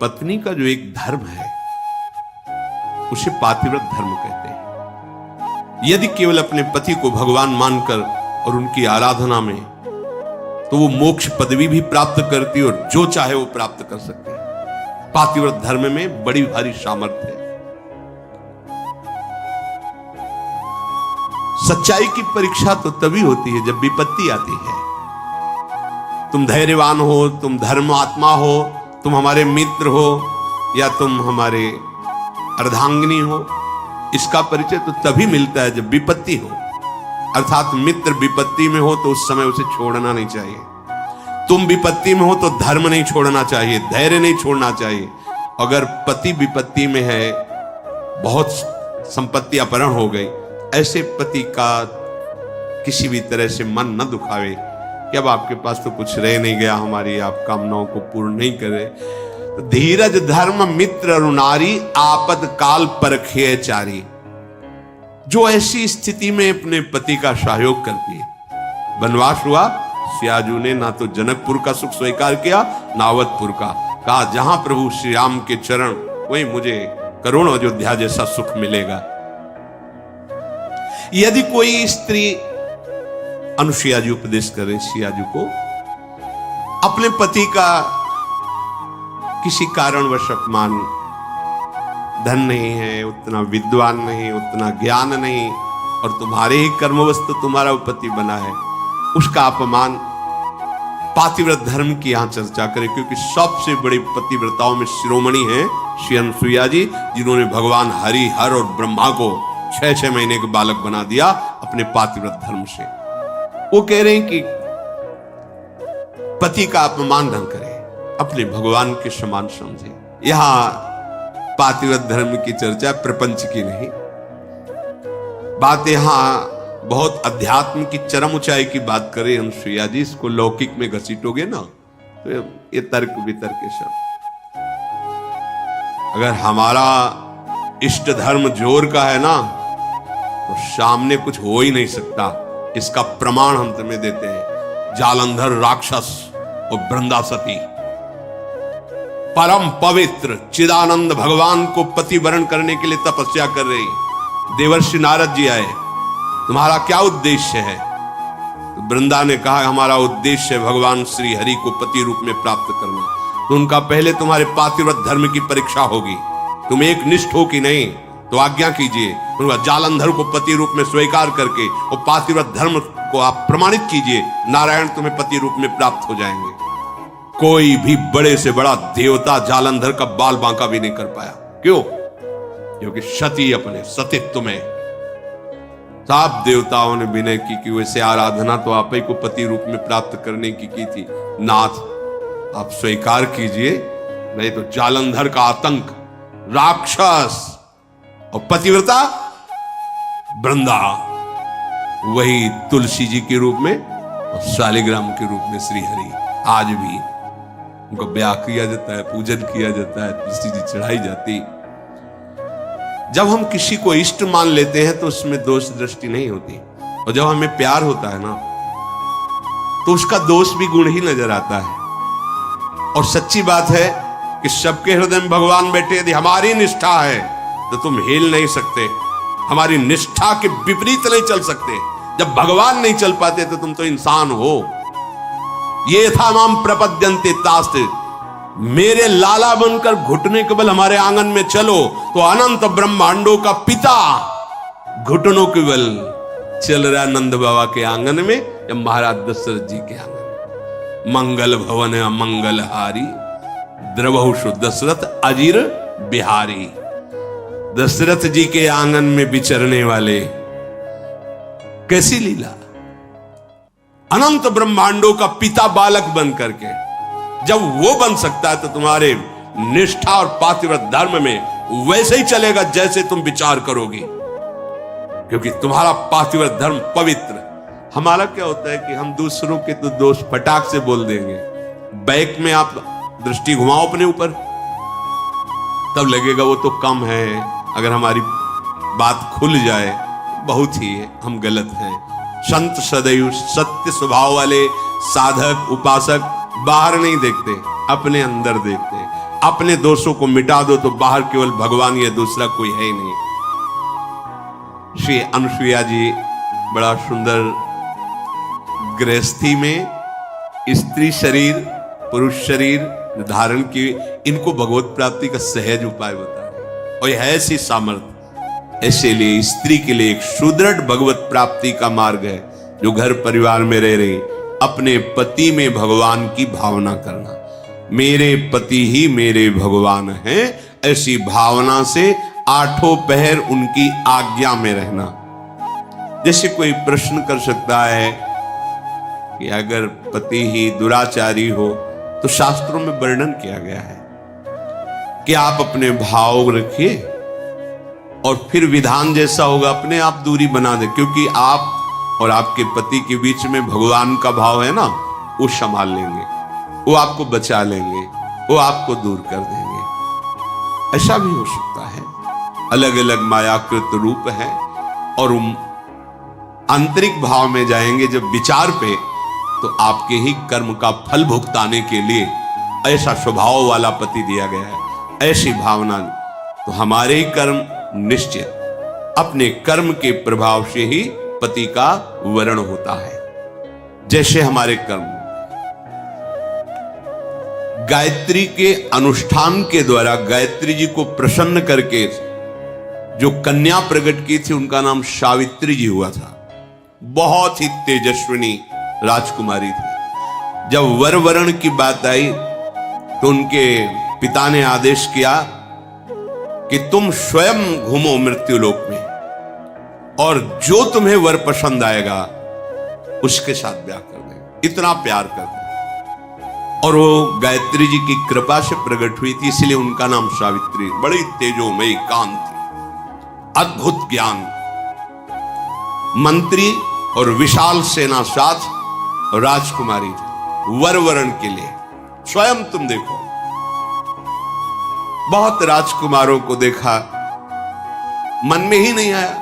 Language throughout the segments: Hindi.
पत्नी का जो एक धर्म है उसे पातिव्रत धर्म कहते हैं। यदि केवल अपने पति को भगवान मानकर और उनकी आराधना में, तो वो मोक्ष पदवी भी प्राप्त करती है और जो चाहे वो प्राप्त कर सकती है। पातिव्रत धर्म में बड़ी भारी सामर्थ्य है। सच्चाई की परीक्षा तो तभी होती है जब विपत्ति आती है। तुम धैर्यवान हो, तुम धर्मात्मा हो, तुम हमारे मित्र हो या तुम हमारे अर्धांगिनी हो, इसका परिचय तो तभी मिलता है जब विपत्ति हो। अर्थात मित्र विपत्ति में हो तो उस समय उसे छोड़ना नहीं चाहिए। तुम विपत्ति में हो तो धर्म नहीं छोड़ना चाहिए, धैर्य नहीं छोड़ना चाहिए। अगर पति विपत्ति में है, बहुत संपत्ति अपहरण हो गई, ऐसे पति का किसी भी तरह से मन न दुखावे कि अब आपके पास तो कुछ रह नहीं गया, हमारी आप कामनाओं को पूर्ण नहीं करे। तो धीरज धर्म मित्र अरुणारी, आपद काल परखिए चारी। जो ऐसी स्थिति में अपने पति का सहयोग करती है। वनवास हुआ, सियाजू ने ना तो जनकपुर का सुख स्वीकार किया ना अवधपुर का। कहा जहां प्रभु श्री राम के चरण, वहीं मुझे करोड़ अयोध्या जैसा सुख मिलेगा। यदि कोई स्त्री, अनुसुईया जी उपदेश करें सियाजू को, अपने पति का किसी कारणवश अपमान, धन नहीं है, उतना विद्वान नहीं, उतना ज्ञान नहीं, और तुम्हारे ही कर्मवश तो तुम्हारा पति बना है, उसका अपमान, पातिव्रत धर्म की यहां चर्चा करें। क्योंकि सबसे बड़ी पतिव्रताओं में शिरोमणि है श्री अनुसुईया जी, जिन्होंने भगवान हरि, हर और ब्रह्मा को 6-6 महीने के बालक बना दिया अपने पातिव्रत धर्म से। वो कह रहे हैं कि पति का अपमान न करें, अपने भगवान के समान समझे। यहां पातिव्रत धर्म की चर्चा प्रपंच की नहीं, बात यहां बहुत अध्यात्म की चरम ऊंचाई की बात करें अनुसुईया जी। इसको लौकिक में घसीटोगे ना तो ये तर्क वितर्क के सब। अगर हमारा इष्ट धर्म जोर का है ना, तो सामने कुछ हो ही नहीं सकता। इसका प्रमाण हम तुम्हें देते हैं। जालंधर राक्षस और वृंदासती परम पवित्र चिदानंद भगवान को पति वरण करने के लिए तपस्या कर रही। देवर्षि नारद जी आए, तुम्हारा क्या उद्देश्य है? तो वृंदा ने कहा हमारा उद्देश्य है भगवान श्री हरि को पति रूप में प्राप्त करना। तो उनका पहले तुम्हारे पातिव्रत धर्म की परीक्षा होगी, तुम एक निष्ठ हो कि नहीं, तो आज्ञा कीजिए। उनका जालंधर को पति रूप में स्वीकार करके और पातिव्रत धर्म को आप प्रमाणित कीजिए, नारायण तुम्हें पति रूप में प्राप्त हो जाएंगे। कोई भी बड़े से बड़ा देवता जालंधर का बाल बांका भी नहीं कर पाया। क्यों? क्योंकि सती अपने सतीत्व में सब देवताओं ने विनय की कि वैसे आराधना तो आप ही को पति रूप में प्राप्त करने की थी। नाथ आप स्वीकार कीजिए, नहीं तो जालंधर का आतंक, राक्षस और पतिव्रता वृंदा, वही तुलसी जी के रूप में और शालिग्राम के रूप में श्री हरि। आज भी उनका ब्याह किया जाता है, पूजन किया जाता है, तुलसी जी चढ़ाई जाती। जब हम किसी को इष्ट मान लेते हैं तो उसमें दोष दृष्टि नहीं होती, और जब हमें प्यार होता है ना तो उसका दोष भी गुण ही नजर आता है। और सच्ची बात है कि सबके हृदय में भगवान बैठे। यदि हमारी निष्ठा है तो तुम हिल नहीं सकते, हमारी निष्ठा के विपरीत नहीं चल सकते। जब भगवान नहीं चल पाते तो तुम तो इंसान हो। ये था माम प्रपद्यन्ते तास्ते, मेरे लाला बनकर घुटने के बल हमारे आंगन में चलो तो अनंत ब्रह्मांडों का पिता घुटनों के बल चल रहा नंद बाबा के आंगन में या महाराज दशरथ जी के आंगन में। मंगल भवन अमंगलहारी, द्रवहुषु दशरथ अजीर बिहारी। दशरथ जी के आंगन में विचरने वाले, कैसी लीला! अनंत ब्रह्मांडों का पिता बालक बन करके, जब वो बन सकता है तो तुम्हारे निष्ठा और पातिव्रत धर्म में वैसे ही चलेगा जैसे तुम विचार करोगे, क्योंकि तुम्हारा पातिव्रत धर्म पवित्र। हमारा क्या होता है कि हम दूसरों के तो दोष फटाक से बोल देंगे। बैक में आप दृष्टि घुमाओ अपने ऊपर, तब लगेगा वो तो कम है। अगर हमारी बात खुल जाए, बहुत ही हम गलत हैं। संत सदैव सत्य स्वभाव वाले साधक उपासक बाहर नहीं देखते, अपने अंदर देखते हैं। अपने दोषों को मिटा दो तो बाहर केवल भगवान या दूसरा कोई है ही नहीं। श्री अनुसुईया जी बड़ा सुंदर गृहस्थी में स्त्री शरीर पुरुष शरीर धारण की, इनको भगवत प्राप्ति का सहज उपाय बता रहे और यह ऐसी सामर्थ्य। ऐसे लिए स्त्री के लिए एक सुदृढ़ भगवत प्राप्ति का मार्ग है, जो घर परिवार में रह रही अपने पति में भगवान की भावना करना। मेरे पति ही मेरे भगवान हैं, ऐसी भावना से आठों पहर उनकी आज्ञा में रहना। जैसे कोई प्रश्न कर सकता है कि अगर पति ही दुराचारी हो तो शास्त्रों में वर्णन किया गया है कि आप अपने भाव रखिए और फिर विधान जैसा होगा अपने आप दूरी बना दे, क्योंकि आप और आपके पति के बीच में भगवान का भाव है ना, वो संभाल लेंगे, वो आपको बचा लेंगे, वो आपको दूर कर देंगे। ऐसा भी हो सकता है। अलग अलग मायाकृत रूप है और आंतरिक भाव में जाएंगे जब विचार पे, तो आपके ही कर्म का फल भुगताने के लिए ऐसा स्वभाव वाला पति दिया गया है। ऐसी भावना तो हमारे ही कर्म निश्चित, अपने कर्म के प्रभाव से ही पति का वरण होता है। जैसे हमारे कर्म गायत्री के अनुष्ठान के द्वारा गायत्री जी को प्रसन्न करके जो कन्या प्रकट की थी उनका नाम सावित्री जी हुआ था। बहुत ही तेजस्विनी राजकुमारी थी। जब वर वरण की बात आई तो उनके पिता ने आदेश किया कि तुम स्वयं घूमो मृत्युलोक में और जो तुम्हें वर पसंद आएगा उसके साथ ब्याह कर दे, इतना प्यार कर दे। और वो गायत्री जी की कृपा से प्रकट हुई थी, इसलिए उनका नाम सावित्री। बड़ी तेजोमयी कांत थी, अद्भुत ज्ञान, मंत्री और विशाल सेना साथ राजकुमारी थी। वर वरण के लिए स्वयं तुम देखो, बहुत राजकुमारों को देखा, मन में ही नहीं आया।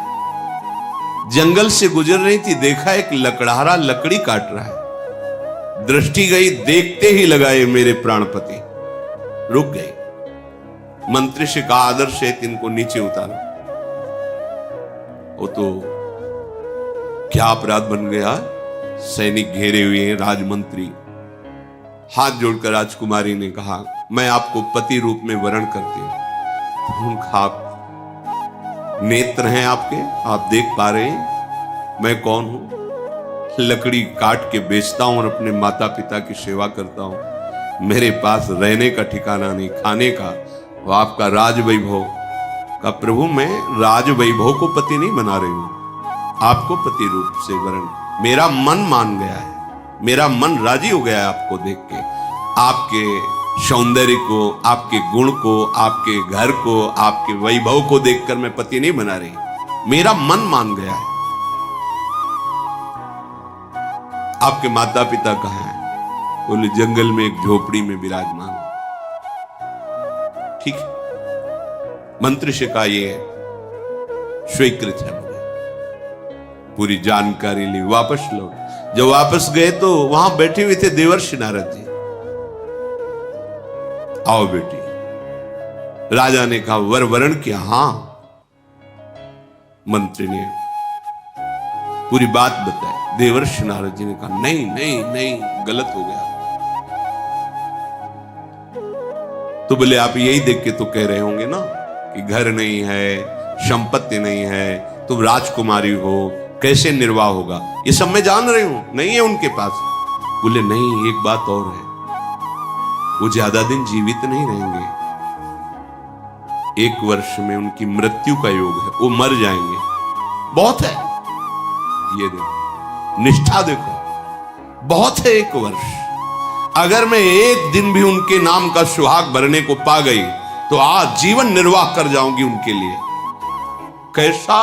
जंगल से गुजर रही थी, देखा एक लकड़हारा लकड़ी काट रहा है, दृष्टि गई, देखते ही लगाए मेरे प्राणपति, रुक गई। मंत्री से कहा आदर से इनको नीचे उतारो। वो तो क्या अपराध बन गया, सैनिक घेरे हुए हैं, राजमंत्री। हाथ जोड़कर राजकुमारी ने कहा मैं आपको पति रूप में वरण करती हूं। उनका आप नेत्र हैं आपके, आप देख पा रहे हैं मैं कौन हूं। लकड़ी काट के बेचता हूं और अपने माता पिता की सेवा करता हूं। मेरे पास रहने का ठिकाना नहीं, खाने का। वो आपका राज वैभव का प्रभु, मैं राज वैभव को पति नहीं बना रही हूं, आपको पति रूप से वरण। मेरा मन मान गया है, मेरा मन राजी हो गया है आपको देख के, आपके सौंदर्य को, आपके गुण को, आपके घर को, आपके वैभव को देखकर मैं पति नहीं बना रही, मेरा मन मान गया है। आपके माता पिता कहाँ हैं? बोले जंगल में एक झोपड़ी में विराजमान। ठीक है, मंत्री से कहा ये स्वीकृत है, पूरी जानकारी ली, वापस लौट। जब वापस गए तो वहां बैठे हुए थे देवर्षि नारद जी। आओ बेटी। राजा ने कहा वर वरण किया? हां। मंत्री ने पूरी बात बताई। देवर्षि नारद जी ने कहा नहीं नहीं नहीं, गलत हो गया। तो बोले आप यही देख के तो कह रहे होंगे ना कि घर नहीं है, संपत्ति नहीं है, तुम राजकुमारी हो, कैसे निर्वाह होगा, ये सब मैं जान रही हूं, नहीं है उनके पास। बोले नहीं, एक बात और है, वो ज्यादा दिन जीवित नहीं रहेंगे, 1 वर्ष में उनकी मृत्यु का योग है, वो मर जाएंगे। बहुत है, ये देखो निष्ठा, देखो बहुत है 1 वर्ष। अगर मैं एक दिन भी उनके नाम का सुहाग भरने को पा गई तो आज जीवन निर्वाह कर जाऊंगी उनके लिए। कैसा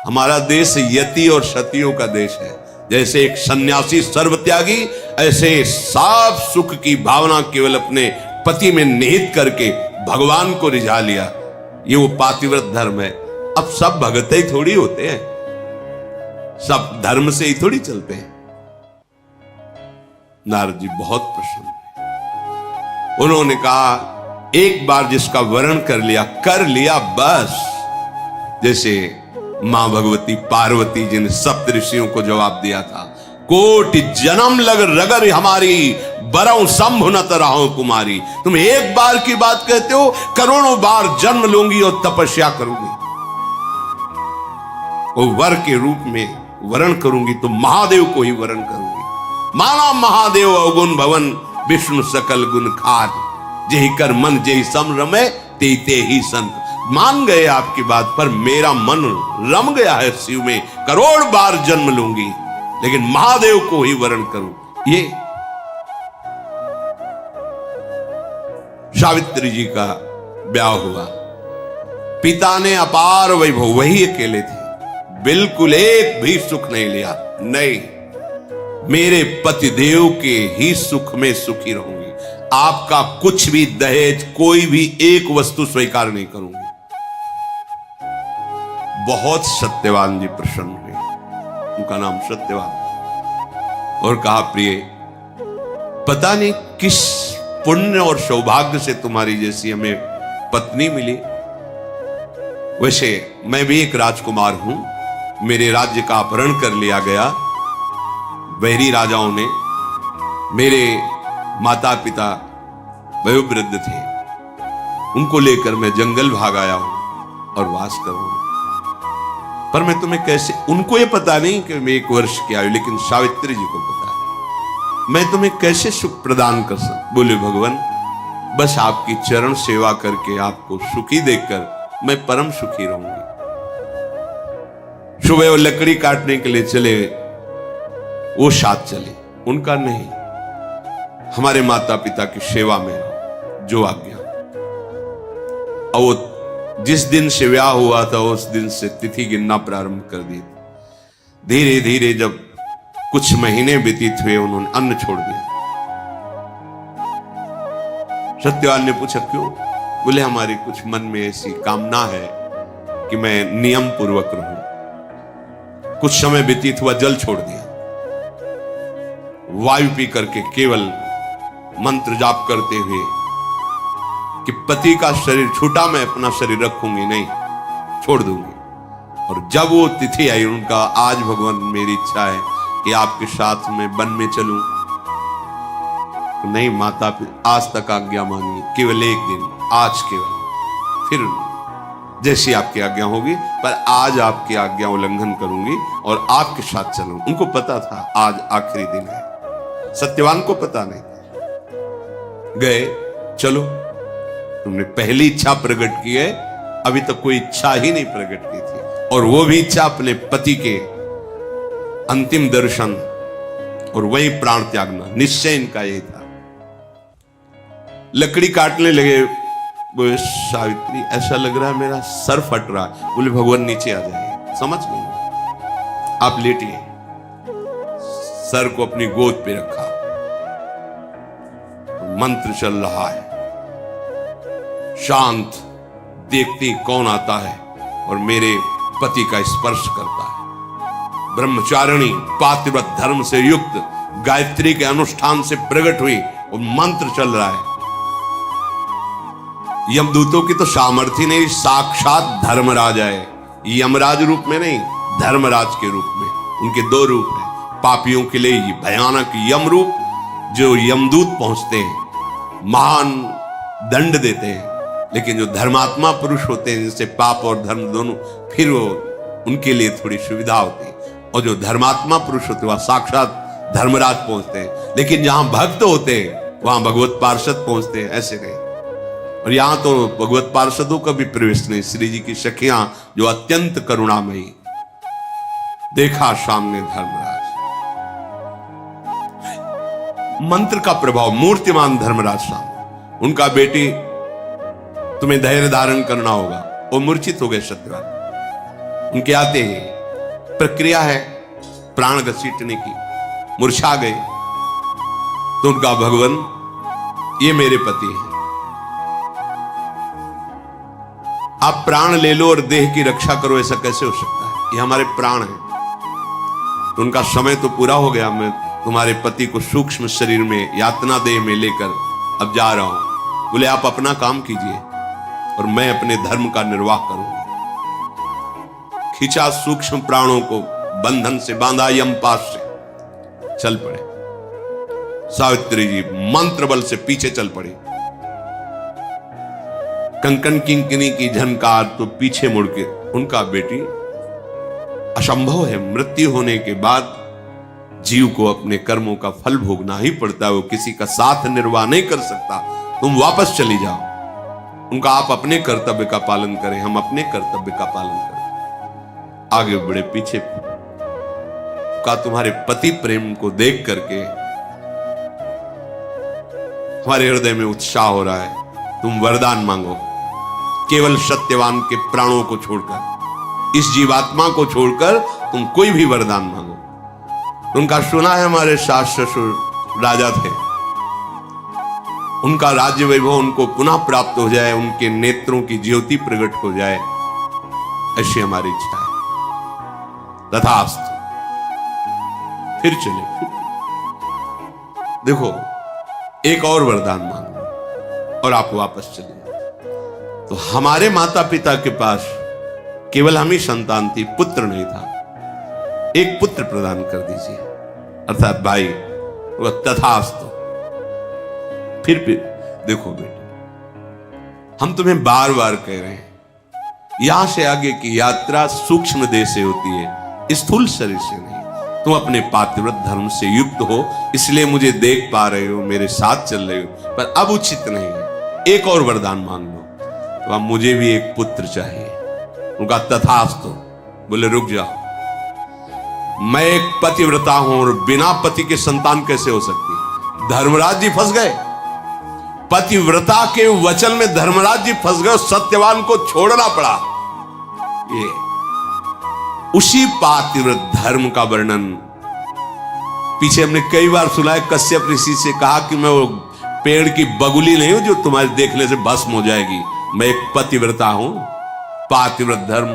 हमारा देश यति और सतियों का देश है। जैसे एक सन्यासी सर्वत्यागी, ऐसे साफ सुख की भावना केवल अपने पति में निहित करके भगवान को रिझा लिया। ये वो पातिव्रत धर्म है। अब सब भगत ही थोड़ी होते हैं, सब धर्म से ही थोड़ी चलते हैं। नारद जी बहुत प्रसन्न हुए। उन्होंने कहा एक बार जिसका वरण कर लिया बस। जैसे मां भगवती पार्वती जी ने सप्त ऋषियों को जवाब दिया था, कोटि जन्म लग रगर हमारी, बरऊ शंभु न तरहो कुमारी। तुम एक बार की बात कहते हो, करोड़ों बार जन्म लूंगी और तपस्या करूंगी, वो वर के रूप में वरण करूंगी तो महादेव को ही वरण करूंगी। माना महादेव अवगुण भवन, विष्णु सकल गुण खार, जेहि कर मन जेहि सम रमे, ते ही संत। मान गए आपकी बात पर, मेरा मन रम गया है शिव में, करोड़ बार जन्म लूंगी लेकिन महादेव को ही वरण करूं। ये सावित्री जी का ब्याह हुआ, पिता ने अपार वैभव, वही अकेले थे, बिल्कुल एक भी सुख नहीं लिया। नहीं, मेरे पतिदेव के ही सुख में सुखी रहूंगी, आपका कुछ भी दहेज, कोई भी एक वस्तु स्वीकार नहीं करूंगी। बहुत सत्यवान जी प्रसन्न हुए, उनका नाम सत्यवान, और कहा प्रिय, पता नहीं किस पुण्य और सौभाग्य से तुम्हारी जैसी हमें पत्नी मिली। वैसे मैं भी एक राजकुमार हूं, मेरे राज्य का अपहरण कर लिया गया बैरी राजाओं ने। मेरे माता पिता वयोवृद्ध थे, उनको लेकर मैं जंगल भाग आया हूं और वास कर रहा हूं। पर मैं तुम्हें कैसे, उनको ये पता नहीं कि मैं 1 वर्ष की आयु, लेकिन सावित्री जी को पता है, मैं तुम्हें कैसे सुख प्रदान कर सकता। बोले भगवान, बस आपकी चरण सेवा करके आपको सुखी देखकर मैं परम सुखी रहूंगी। सुबह वो लकड़ी काटने के लिए चले, वो साथ चले, उनका नहीं, हमारे माता पिता की सेवा में रहो, जो आज्ञा। और वो जिस दिन से ब्याह हुआ था उस दिन से तिथि गिनना प्रारंभ कर दी। धीरे धीरे जब कुछ महीने व्यतीत हुए, उन्होंने अन्न छोड़ दिया। सत्यवान ने पूछा क्यों? बोले हमारी कुछ मन में ऐसी कामना है कि मैं नियम पूर्वक रहूं। कुछ समय व्यतीत हुआ, जल छोड़ दिया, वायु पी करके केवल मंत्र जाप करते हुए कि पति का शरीर छूटा मैं अपना शरीर रखूंगी नहीं, छोड़ दूंगी। और जब वो तिथि आई, उनका आज भगवान मेरी इच्छा है कि आपके साथ में वन में चलूं। तो नहीं माता पिता, आज तक आज्ञा मानिए, केवल एक दिन, आज केवल, फिर जैसी आपकी आज्ञा होगी, पर आज आपकी आज्ञा उल्लंघन करूंगी और आपके साथ चलूं। उनको पता था आज आखिरी दिन है, सत्यवान को पता नहीं। गए, चलो तुमने पहली इच्छा प्रकट की है, अभी तक कोई इच्छा ही नहीं प्रकट की थी, और वो भी इच्छा अपने पति के अंतिम दर्शन और वही प्राण त्यागना, निश्चय इनका यही था। लकड़ी काटने लगे, बोले सावित्री ऐसा लग रहा है मेरा सर फट रहा है। बोले भगवान नीचे आ जाइए, समझ गए, आप लेटिए। सर को अपनी गोद पे रखा, मंत्र चल रहा है, शांत, देखती कौन आता है और मेरे पति का स्पर्श करता है। ब्रह्मचारिणी पातिव्रत धर्म से युक्त गायत्री के अनुष्ठान से प्रकट हुई और मंत्र चल रहा है। यमदूतों की तो सामर्थ्य नहीं, साक्षात धर्मराज है, यमराज रूप में नहीं, धर्मराज के रूप में। उनके 2 रूप हैं, पापियों के लिए भयानक यम रूप, जो यमदूत पहुंचते हैं, महान दंड देते हैं, लेकिन जो धर्मात्मा पुरुष होते हैं, जिनसे पाप और धर्म दोनों, फिर वो उनके लिए थोड़ी सुविधा होती है। और जो धर्मात्मा पुरुष होते हैं वह साक्षात धर्मराज पहुंचते हैं, लेकिन जहां भक्त होते हैं वहां भगवत पार्षद पहुंचते हैं, ऐसे नहीं। और यहां तो भगवत पार्षदों का भी प्रवेश नहीं। श्री जी की सखियां जो अत्यंत करुणामयी, देखा सामने धर्मराज, मंत्र का प्रभाव, मूर्तिमान धर्मराज सामने। उनका बेटी तुम्हें धैर्य धारण करना होगा, वो मूर्छित हो गए सत्यवान। उनके आते ही प्रक्रिया है प्राण घसीटने की, मूर्छा गए। तो उनका भगवान ये मेरे पति हैं, आप प्राण ले लो और देह की रक्षा करो, ऐसा कैसे हो सकता है? ये हमारे प्राण हैं। तो उनका समय तो पूरा हो गया, मैं तुम्हारे पति को सूक्ष्म शरीर में, यातना देह में लेकर अब जा रहा हूं। बोले आप अपना काम कीजिए और मैं अपने धर्म का निर्वाह करूंगा। खींचा सूक्ष्म प्राणों को, बंधन से बांधा यमपाश से, चल पड़े। सावित्री जी मंत्र बल से पीछे चल पड़ी। कंकन किंकिनी की झनकार तो पीछे मुड़ के, उनका बेटी असंभव है, मृत्यु होने के बाद जीव को अपने कर्मों का फल भोगना ही पड़ता है, वो किसी का साथ निर्वाह नहीं कर सकता। तुम वापस चली जाओ। उनका आप अपने कर्तव्य का पालन करें, हम अपने कर्तव्य का पालन करें। आगे बढ़े, पीछे का तुम्हारे पति प्रेम को देख करके हमारे हृदय में उत्साह हो रहा है। तुम वरदान मांगो, केवल सत्यवान के प्राणों को छोड़कर, इस जीवात्मा को छोड़कर तुम कोई भी वरदान मांगो। उनका सुना है हमारे सास ससुर राजा थे, उनका राज्य वैभव उनको पुनः प्राप्त हो जाए, उनके नेत्रों की ज्योति प्रकट हो जाए, ऐसी हमारी इच्छा है। तथास्तु। फिर चले, देखो एक और वरदान मांगो और आप वापस चले। तो हमारे माता पिता के पास केवल हम ही संतान थी, पुत्र नहीं था। एक पुत्र प्रदान कर दीजिए, अर्थात भाई। तथास्तु। फिर देखो बेटे, हम तुम्हें बार बार कह रहे हैं, यहां से आगे की यात्रा सूक्ष्म देह से होती है, स्थूल शरीर से नहीं। तुम अपने पातिव्रत धर्म से युक्त हो, इसलिए मुझे देख पा रहे हो, मेरे साथ चल रहे हो, पर अब उचित नहीं है। एक और वरदान मांग लो। तो अब मुझे भी एक पुत्र चाहिए। उनका तथास्तु। बोले रुक जाओ, मैं एक पतिव्रता हूं और बिना पति के संतान कैसे हो सकती? धर्मराज जी फंस गए, पतिव्रता के वचन में धर्मराज जी फंस गए, सत्यवान को छोड़ना पड़ा। ये उसी पातिव्रत धर्म का वर्णन पीछे हमने कई बार सुना है। कश्यप ऋषि से कहा कि मैं वो पेड़ की बगुली नहीं हूं जो तुम्हारे देखने से भस्म हो जाएगी, मैं एक पतिव्रता हूं। पातिव्रत धर्म